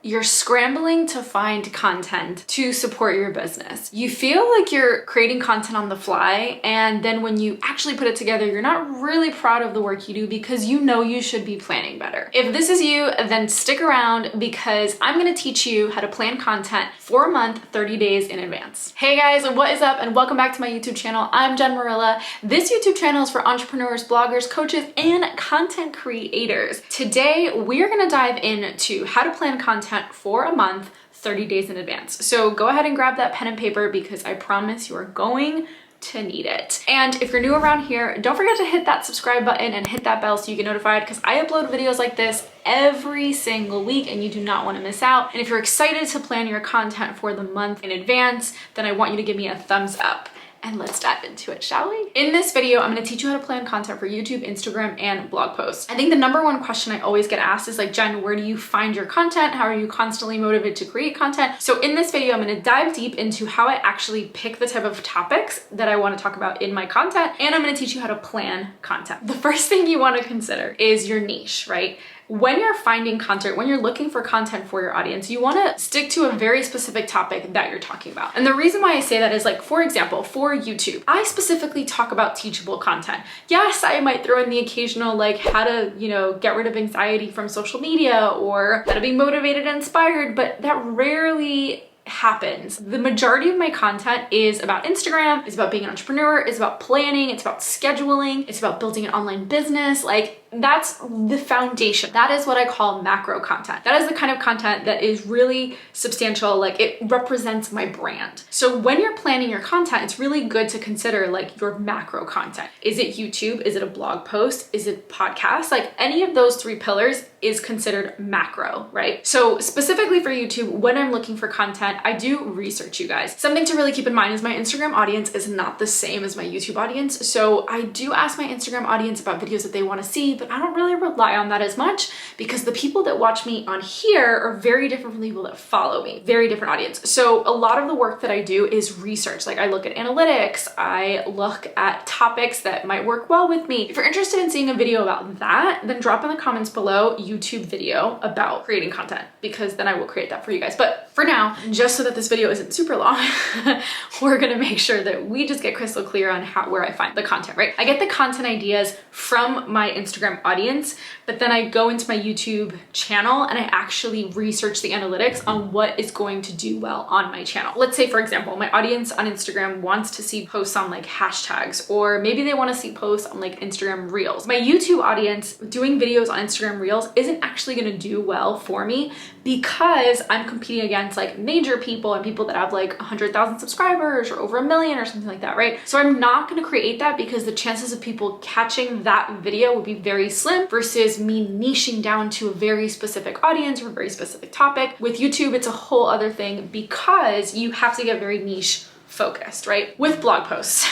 You're scrambling to find content to support your business. You feel like you're creating content on the fly, and then when you actually put it together, you're not really proud of the work you do because you know you should be planning better. If this is you, then stick around because I'm gonna teach you how to plan content for a month, 30 days in advance. Hey guys, what is up and welcome back to my YouTube channel. I'm Jen Morilla. This YouTube channel is for entrepreneurs, bloggers, coaches, and content creators. Today, we're gonna dive into how to plan content for a month, 30 days in advance. So go ahead and grab that pen and paper because I promise you are going to need it. And if you're new around here, don't forget to hit that subscribe button and hit that bell so you get notified because I upload videos like this every single week and you do not want to miss out. And if you're excited to plan your content for the month in advance, then I want you to give me a thumbs up. And let's dive into it, shall we? In this video, I'm gonna teach you how to plan content for YouTube, Instagram, and blog posts. I think the number one question I always get asked is like, Jen, where do you find your content? How are you constantly motivated to create content? So in this video, I'm gonna dive deep into how I actually pick the type of topics that I wanna talk about in my content, and I'm gonna teach you how to plan content. The first thing you wanna consider is your niche, right? When you're finding content, when you're looking for content for your audience, you wanna stick to a very specific topic that you're talking about. And the reason why I say that is like, for example, for YouTube, I specifically talk about teachable content. Yes, I might throw in the occasional like how to, get rid of anxiety from social media or how to be motivated and inspired, but that rarely happens. The majority of my content is about Instagram, it's about being an entrepreneur, it's about planning, it's about scheduling, it's about building an online business. Like that's the foundation. That is what I call macro content. That is the kind of content that is really substantial. Like it represents my brand. So when you're planning your content, it's really good to consider like your macro content. Is it YouTube? Is it a blog post? Is it podcast? Like any of those three pillars is considered macro, right? So specifically for YouTube, when I'm looking for content, I do research, you guys. Something to really keep in mind is my Instagram audience is not the same as my YouTube audience. So I do ask my Instagram audience about videos that they want to see, but I don't really rely on that as much because the people that watch me on here are very different from the people that follow me. Very different audience. So a lot of the work that I do is research. Like I look at analytics, I look at topics that might work well with me. If you're interested in seeing a video about that, then drop in the comments below YouTube video about creating content because then I will create that for you guys. But for now, just so that this video isn't super long, we're gonna make sure that we just get crystal clear on where I find the content, right? I get the content ideas from my Instagram audience, but then I go into my YouTube channel and I actually research the analytics on what is going to do well on my channel. Let's say, for example, my audience on Instagram wants to see posts on like hashtags, or maybe they want to see posts on like Instagram Reels. My YouTube audience doing videos on Instagram Reels isn't actually going to do well for me because I'm competing against like major people and people that have like 100,000 subscribers or over 1 million or something like that, right? So I'm not going to create that because the chances of people catching that video would be very slim versus me niching down to a very specific audience or a very specific topic. With YouTube, it's a whole other thing because you have to get very niche focused, right? With blog posts,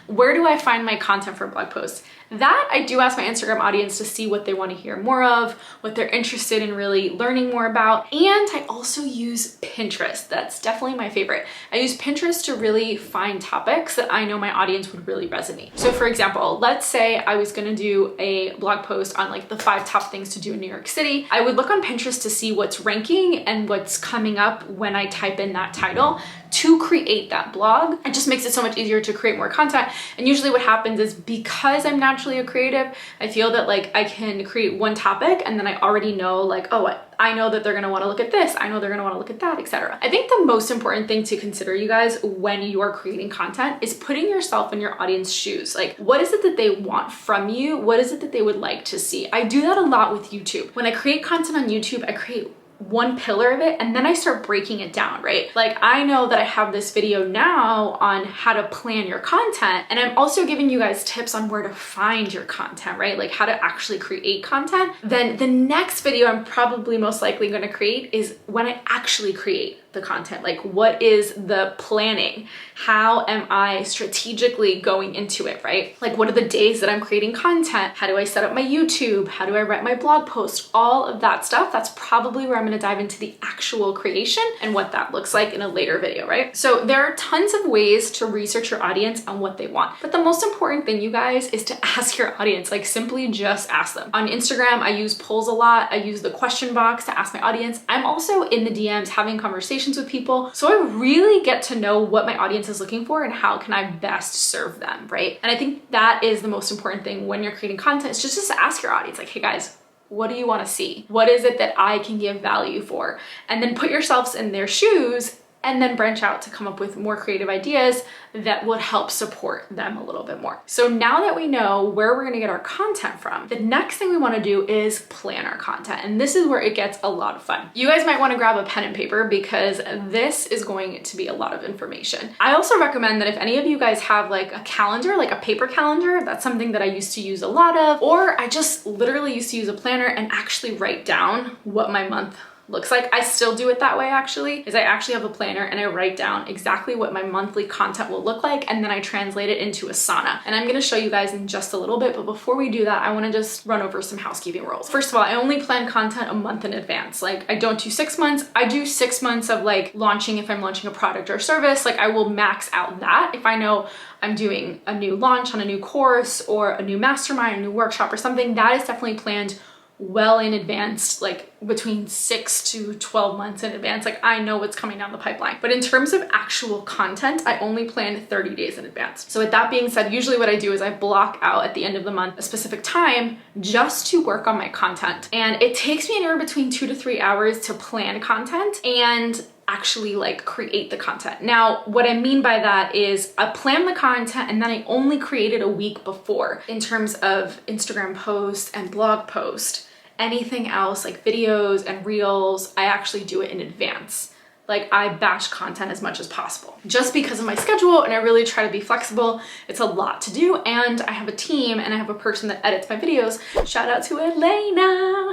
where do I find my content for blog posts? That I do ask my Instagram audience to see what they want to hear more of, what they're interested in really learning more about. And I also use Pinterest. That's definitely my favorite. I use Pinterest to really find topics that I know my audience would really resonate. So for example, let's say I was going to do a blog post on like the 5 top things to do in New York City. I would look on Pinterest to see what's ranking and what's coming up when I type in that title to create that blog. It just makes it so much easier to create more content. And usually what happens is because I'm naturally a creative, I feel that like I can create one topic and then I already know like, oh, I know that they're gonna wanna look at this, I know they're gonna wanna look at that, etc. I think the most important thing to consider, you guys, when you are creating content is putting yourself in your audience's shoes. Like, what is it that they want from you? What is it that they would like to see? I do that a lot with YouTube. When I create content on YouTube, I create one pillar of it and then I start breaking it down, right? Like I know that I have this video now on how to plan your content, and I'm also giving you guys tips on where to find your content, right? Like how to actually create content. Then the next video I'm probably most likely going to create is when I actually create the content. Like what is the planning? How am I strategically going into it, right? Like what are the days that I'm creating content? How do I set up my YouTube? How do I write my blog post? All of that stuff, that's probably where I'm going gonna dive into the actual creation and what that looks like in a later video, right? So there are tons of ways to research your audience on what they want. But the most important thing, you guys, is to ask your audience, like simply just ask them. On Instagram, I use polls a lot. I use the question box to ask my audience. I'm also in the DMs having conversations with people. So I really get to know what my audience is looking for and how can I best serve them, right? And I think that is the most important thing when you're creating content, is just to ask your audience, like, hey guys, what do you want to see? What is it that I can give value for? And then put yourselves in their shoes and then branch out to come up with more creative ideas that would help support them a little bit more. So now that we know where we're gonna get our content from, the next thing we wanna do is plan our content. And this is where it gets a lot of fun. You guys might wanna grab a pen and paper because this is going to be a lot of information. I also recommend that if any of you guys have like a calendar, like a paper calendar, that's something that I used to use a lot of, or I just literally used to use a planner and actually write down what my month looks like. I still do it that way actually, is I actually have a planner and I write down exactly what my monthly content will look like, and then I translate it into Asana. And I'm gonna show you guys in just a little bit, but before we do that, I wanna just run over some housekeeping rules. First of all, I only plan content a month in advance. Like I don't do 6 months, I do 6 months of like launching, if I'm launching a product or service, like I will max out that. If I know I'm doing a new launch on a new course or a new mastermind, a new workshop or something, that is definitely planned well in advance, like between 6 to 12 months in advance. Like I know what's coming down the pipeline. But in terms of actual content, I only plan 30 days in advance. So with that being said, usually what I do is I block out at the end of the month a specific time just to work on my content. And it takes me anywhere between 2 to 3 hours to plan content and actually like create the content. Now, what I mean by that is I plan the content and then I only create it a week before in terms of Instagram posts and blog posts. Anything else like videos and reels, I actually do it in advance. Like I batch content as much as possible just because of my schedule, and I really try to be flexible. It's a lot to do, and I have a team and I have a person that edits my videos. Shout out to Elena.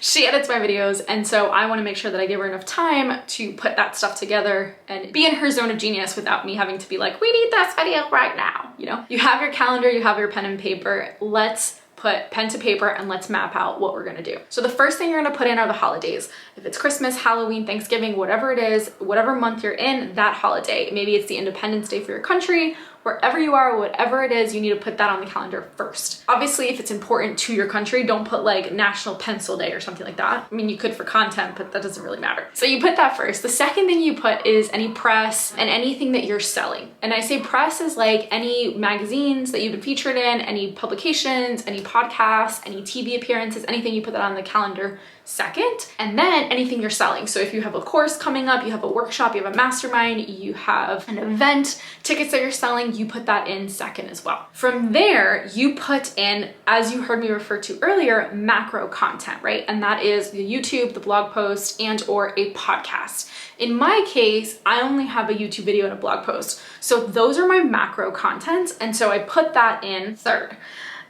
She edits my videos, and so I want to make sure that I give her enough time to put that stuff together and be in her zone of genius without me having to be like, we need this video right now. You know, you have your calendar, you have your pen and paper. Let's put pen to paper and let's map out what we're gonna do. So the first thing you're gonna put in are the holidays. If it's Christmas, Halloween, Thanksgiving, whatever it is, whatever month you're in, that holiday. Maybe it's the Independence Day for your country. Wherever you are, whatever it is, you need to put that on the calendar first. Obviously, if it's important to your country, don't put like National Pencil Day or something like that. I mean, you could for content, but that doesn't really matter. So you put that first. The second thing you put is any press and anything that you're selling. And I say press is like any magazines that you've been featured in, any publications, any podcasts, any TV appearances, anything, you put that on the calendar second. And then anything you're selling. So if you have a course coming up, you have a workshop, you have a mastermind, you have an event, tickets that you're selling, you put that in second as well. From there, you put in, as you heard me refer to earlier, macro content, right? And that is the YouTube, the blog post, and or a podcast. In my case, I only have a YouTube video and a blog post. So those are my macro contents. And so I put that in third.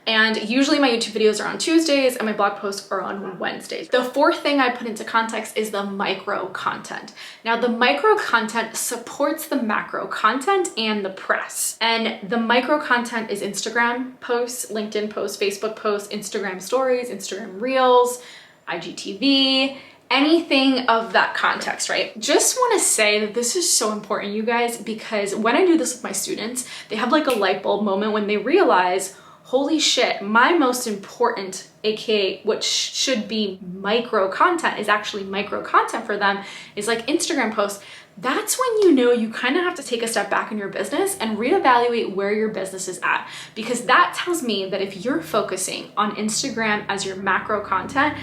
And usually my YouTube videos are on Tuesdays and my blog posts are on Wednesdays. The fourth thing I put into context is the micro content. Now the micro content supports the macro content and the press. And the micro content is Instagram posts, LinkedIn posts, Facebook posts, Instagram stories, Instagram reels, IGTV, anything of that context, right? Just want to say that this is so important, you guys, because when I do this with my students, they have like a light bulb moment when they realize, holy shit, my most important, aka what should be micro content is actually micro content for them, is like Instagram posts. That's when you know you kind of have to take a step back in your business and reevaluate where your business is at. Because that tells me that if you're focusing on Instagram as your macro content,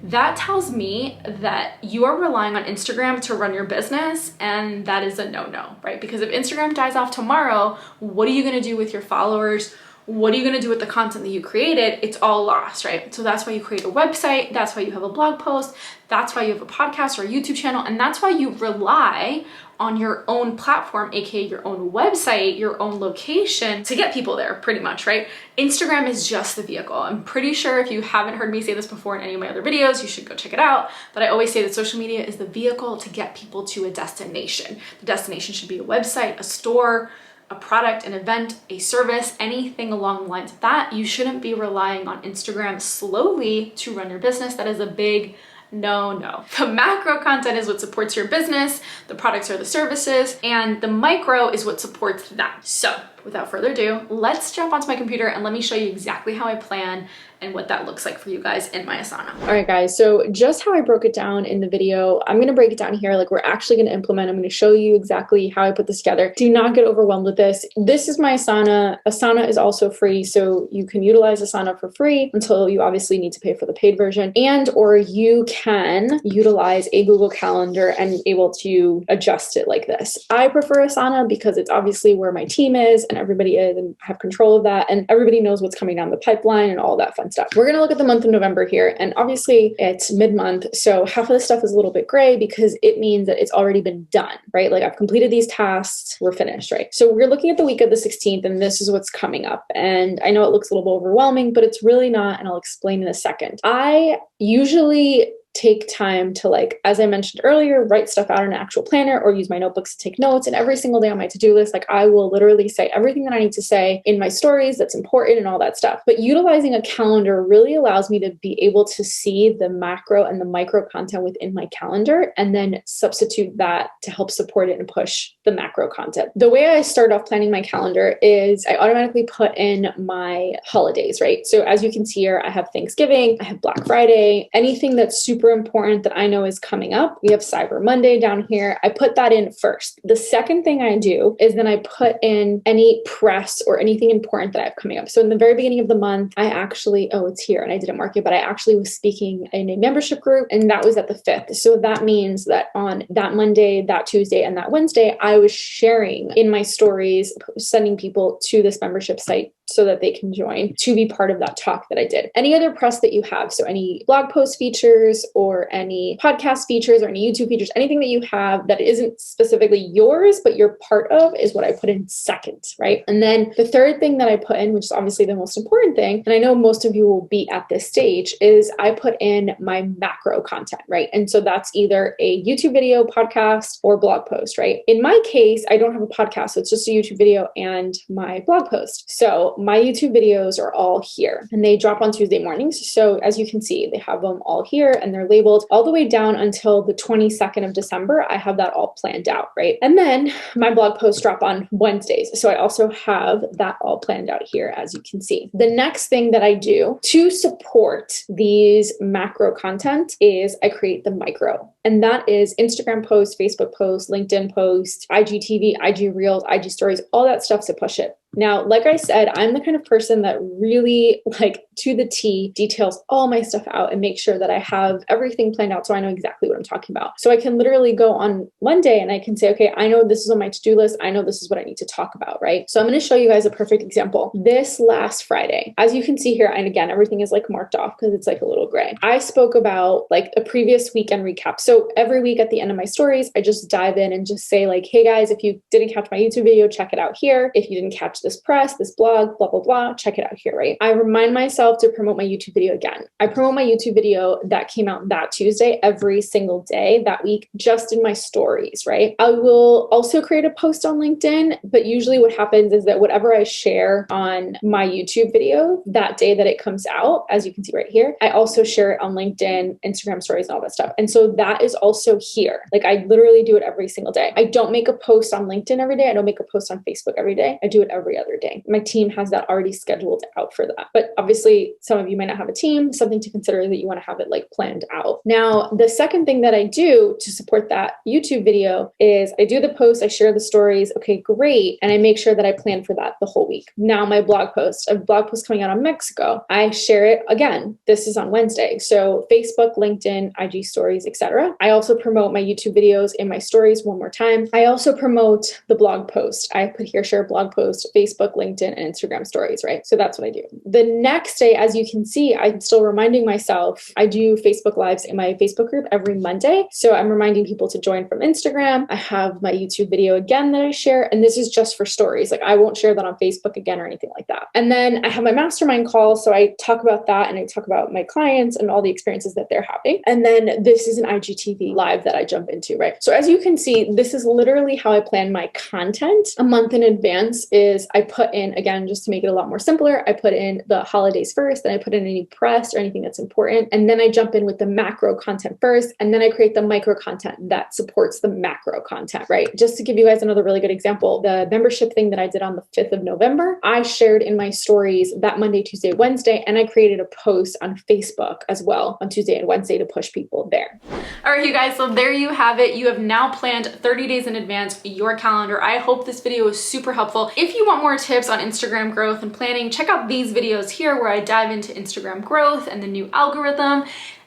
that tells me that you are relying on Instagram to run your business, and that is a no-no, right? Because if Instagram dies off tomorrow, what are you gonna do with your followers? What are you gonna do with the content that you created? It's all lost, right? So that's why you create a website, that's why you have a blog post, that's why you have a podcast or a YouTube channel, and that's why you rely on your own platform, aka your own website, your own location, to get people there, pretty much, right? Instagram is just the vehicle. I'm pretty sure if you haven't heard me say this before in any of my other videos, you should go check it out. But I always say that social media is the vehicle to get people to a destination. The destination should be a website, a store, a product, an event, a service, anything along the lines of that. You shouldn't be relying on Instagram slowly to run your business. That is a big No, no. The macro content is what supports your business, the products or the services, and the micro is what supports that. So without further ado, let's jump onto my computer and let me show you exactly how I plan and what that looks like for you guys in my Asana. All right, guys, so just how I broke it down in the video, I'm gonna break it down here. Like, we're actually gonna implement. I'm gonna show you exactly how I put this together. Do not get overwhelmed with this. This is my Asana. Asana is also free, so you can utilize Asana for free until you obviously need to pay for the paid version, and or you can utilize a Google Calendar and able to adjust it like this. I prefer Asana because it's obviously where my team is and everybody is, and have control of that, and everybody knows what's coming down the pipeline and all that fun stuff. We're gonna look at the month of November here, and obviously it's mid-month, so half of the stuff is a little bit gray because it means that it's already been done, right? Like, I've completed these tasks, we're finished, right? So we're looking at the week of the 16th, and this is what's coming up. And I know it looks a little bit overwhelming, but it's really not, and I'll explain in a second. I usually take time to, like, as I mentioned earlier, write stuff out in an actual planner or use my notebooks to take notes. And every single day on my to-do list, like, I will literally say everything that I need to say in my stories that's important and all that stuff. But utilizing a calendar really allows me to be able to see the macro and the micro content within my calendar and then substitute that to help support it and push the macro content. The way I start off planning my calendar is I automatically put in my holidays, right? So as you can see here, I have Thanksgiving, I have Black Friday, anything that's super important that I know is coming up. We have Cyber Monday down here. I put that in first. The second thing I do is then I put in any press or anything important that I have coming up. So in the very beginning of the month, I actually, oh, it's here and I didn't mark it, but I actually was speaking in a membership group, and that was at the 5th. So that means that on that Monday, that Tuesday, and that Wednesday, I was sharing in my stories, sending people to this membership site so that they can join to be part of that talk that I did. Any other press that you have, so any blog post features or any podcast features or any YouTube features, anything that you have that isn't specifically yours, but you're part of, is what I put in second, right? And then the third thing that I put in, which is obviously the most important thing, and I know most of you will be at this stage, is I put in my macro content, right? And so that's either a YouTube video, podcast, or blog post, right? In my case, I don't have a podcast, so it's just a YouTube video and my blog post. So my YouTube videos are all here and they drop on Tuesday mornings. So as you can see, they have them all here and they're labeled all the way down until the 22nd of December. I have that all planned out, right? And then my blog posts drop on Wednesdays. So I also have that all planned out here, as you can see. The next thing that I do to support these macro content is I create the micro. And that is Instagram posts, Facebook posts, LinkedIn posts, IGTV, IG Reels, IG Stories, all that stuff to push it. Now, like I said, I'm the kind of person that really, like, to the T, details all my stuff out and make sure that I have everything planned out so I know exactly what I'm talking about. So I can literally go on Monday and I can say, okay, I know this is on my to-do list. I know this is what I need to talk about, right? So I'm going to show you guys a perfect example. This last Friday, as you can see here, and again, everything is like marked off because it's like a little gray. I spoke about like a previous weekend recap. So every week at the end of my stories, I just dive in and just say like, hey guys, if you didn't catch my YouTube video, check it out here. If you didn't catch this press, this blog, blah, blah, blah, check it out here, right? I remind myself to promote my YouTube video again. I promote my YouTube video that came out that Tuesday every single day that week, just in my stories, right? I will also create a post on LinkedIn, but usually what happens is that whatever I share on my YouTube video that day that it comes out, as you can see right here, I also share it on LinkedIn, Instagram stories, and all that stuff. And so that is also here. Like, I literally do it every single day. I don't make a post on LinkedIn every day. I don't make a post on Facebook every day. I do it every other day. My team has that already scheduled out for that. But obviously, some of you might not have a team. Something to consider that you want to have it like planned out. Now, the second thing that I do to support that YouTube video is I do the post, I share the stories. Okay, great. And I make sure that I plan for that the whole week. Now, my blog post, a blog post coming out on Mexico, I share it again. This is on Wednesday. So Facebook, LinkedIn, IG stories, etc. I also promote my YouTube videos in my stories one more time. I also promote the blog post. I put here, share blog post, Facebook, LinkedIn, and Instagram stories, right? So that's what I do. The next day, as you can see, I'm still reminding myself, I do Facebook Lives in my Facebook group every Monday. So I'm reminding people to join from Instagram. I have my YouTube video again that I share, and this is just for stories. Like, I won't share that on Facebook again or anything like that. And then I have my mastermind call. So I talk about that and I talk about my clients and all the experiences that they're having. And then this is an IGTV live that I jump into, right? So as you can see, this is literally how I plan my content a month in advance. Is is I put in, again, just to make it a lot more simpler, I put in the holidays first, then I put in any press or anything that's important. And then I jump in with the macro content first, and then I create the micro content that supports the macro content, right? Just to give you guys another really good example, the membership thing that I did on the 5th of November, I shared in my stories that Monday, Tuesday, Wednesday, and I created a post on Facebook as well on Tuesday and Wednesday to push people there. All right, you guys, so there you have it. You have now planned 30 days in advance your calendar. I hope this video was super helpful. If you want more tips on Instagram growth and planning, check out these videos here where I dive into Instagram growth and the new algorithm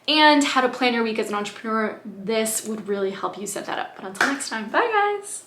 and how to plan your week as an entrepreneur. This would really help you set that up. But until next time, bye guys.